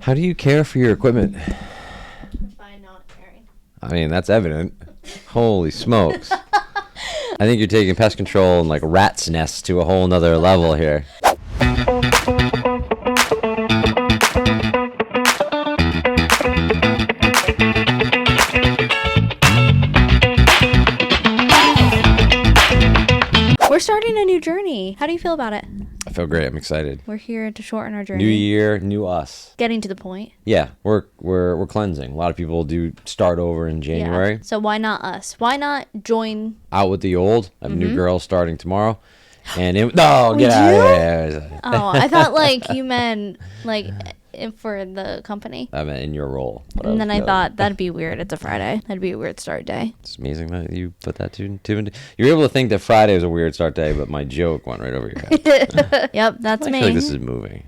How do you care for your equipment? By not caring. I mean, that's evident. Holy smokes. I think you're taking pest control and like rat's nests to a whole nother level here. We're starting a new journey. How do you feel about it? I feel great. I'm excited. We're here to shorten our journey. New year, new us. Getting to the point. Yeah, we're cleansing. A lot of people do start over in January. Yeah. So why not us? Why not join? Out with the old. I have a new girl starting tomorrow. And get We out of do? here. Oh, I thought like you meant like for the company. I meant in your role. And then I thought that'd be weird. It's a Friday. That'd be a weird start day. It's amazing that you put that two and you're able to think that Friday was a weird start day, but my joke went right over your head. Yep, that's I me. feel like this is moving.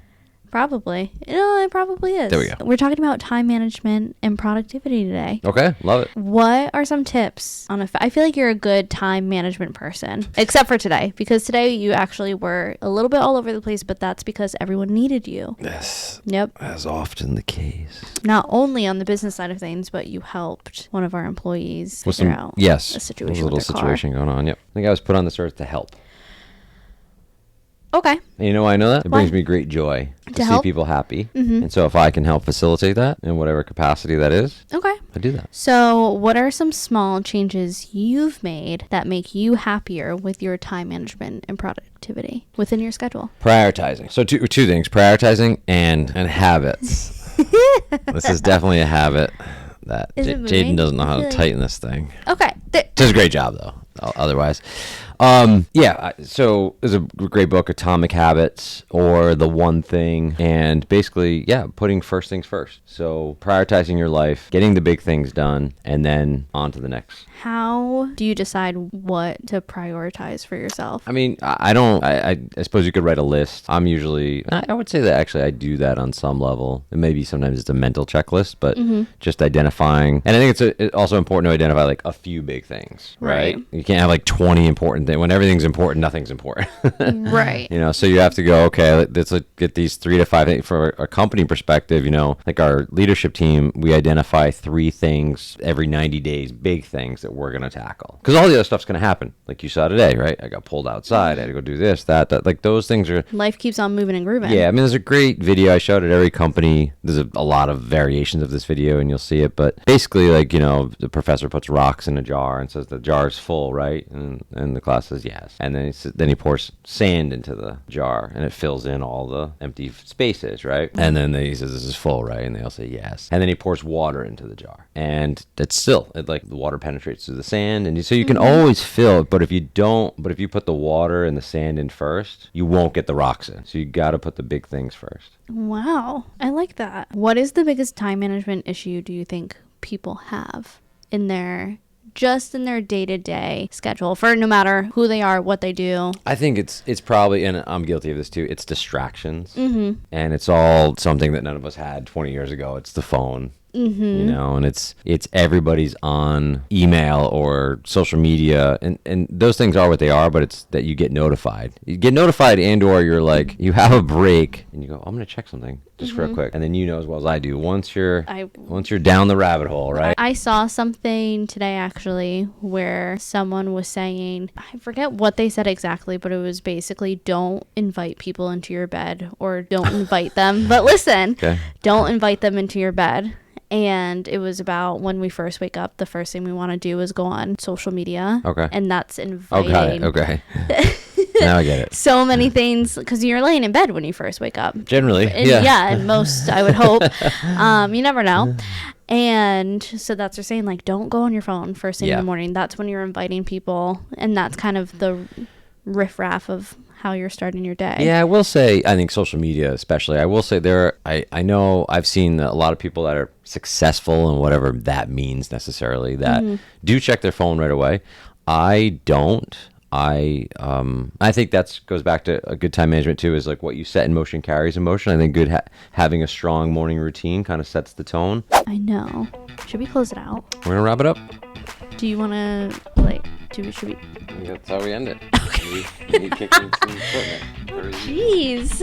Probably. No, it probably is. There we go. We're talking about time management and productivity today. Okay, love it. What are some tips on I feel like you're a good time management person, except for today, because today you actually were a little bit all over the place, but that's because everyone needed you. Yes. Yep. As often the case. Not only on the business side of things, but you helped one of our employees With figure some, out yes, a situation there's a little with their situation going on. Yep. I think I was put on this earth to help. car. Okay. And you know why I know that? It Why? brings me great joy to see help? people happy. And so if I can help facilitate that in whatever capacity that is, Okay. I do that. So, what are some small changes you've made that make you happier with your time management and productivity within your schedule? Prioritizing. So two things, prioritizing and habits. This is definitely a habit that Is it moving? Jaden doesn't know I how feel to like- tighten this thing. Okay. Does a great job though. Otherwise, so there's a great book, Atomic Habits, or The One Thing, and basically, putting first things first. So prioritizing your life, getting the big things done, and then on to the next. How do you decide what to prioritize for yourself? I mean, I suppose you could write a list. I'm usually, I would say that actually I do that on some level. And maybe sometimes it's a mental checklist, but just identifying. And I think it's also important to identify like a few big things, right? Right. You can't have like 20 important things. When everything's important, nothing's important. Right. You know, so you have to go, okay, let's get these 3 to 5 things. For a company perspective, you know, like our leadership team, we identify 3 things every 90 days, big things that we're going to tackle. Because all the other stuff's going to happen. Like you saw today, right? I got pulled outside. I had to go do this, that. Like those things are... Life keeps on moving and grooving. Yeah, I mean, there's a great video I showed at every company. There's a lot of variations of this video, and you'll see it. But basically, like, you know, the professor puts rocks in a jar and says the jar's full, right? And the class says yes. And then he pours sand into the jar, and it fills in all the empty spaces, right? And then he says, this is full, right? And they all say yes. And then he pours water into the jar. And it's still, like, the water penetrates through the sand. And so you can always fill it, but if you put the water and the sand in first, you won't get the rocks in. So you got to put the big things first. Wow. I like that. What is the biggest time management issue do you think people have in their day-to-day schedule for no matter who they are, what they do? I think it's probably, and I'm guilty of this too, it's distractions. And it's all something that none of us had 20 years ago. It's the phone. You know, and it's everybody's on email or social media, and those things are what they are, but it's that you get notified. You get notified, and or you're like, you have a break and you go, I'm gonna check something just real quick, and then you know as well as I do, once you're down the rabbit hole, right? I saw something today actually where someone was saying, I forget what they said exactly, but it was basically don't invite people into your bed, or don't invite them, but listen, Okay. don't invite them into your bed. And it was about when we first wake up, the first thing we want to do is go on social media. Okay. And that's Oh, inviting got it. Okay. Now I get it. so many things, because you're laying in bed when you first wake up. Generally, And yeah. and most, I would hope. You never know. And so that's they're saying, like, don't go on your phone first thing in Yeah. the morning. That's when you're inviting people. And that's kind of the riffraff of how you're starting your day. Yeah, I will say, I think social media especially, I will say I know I've seen a lot of people that are successful and whatever that means necessarily that do check their phone right away. I don't. I think that goes back to a good time management too, is like what you set in motion carries in motion. I think having a strong morning routine kind of sets the tone. I know. Should we close it out? We're going to wrap it up. Do you want to, like, should we? That's how we end it. Okay. We need kicking some equipment. Jeez.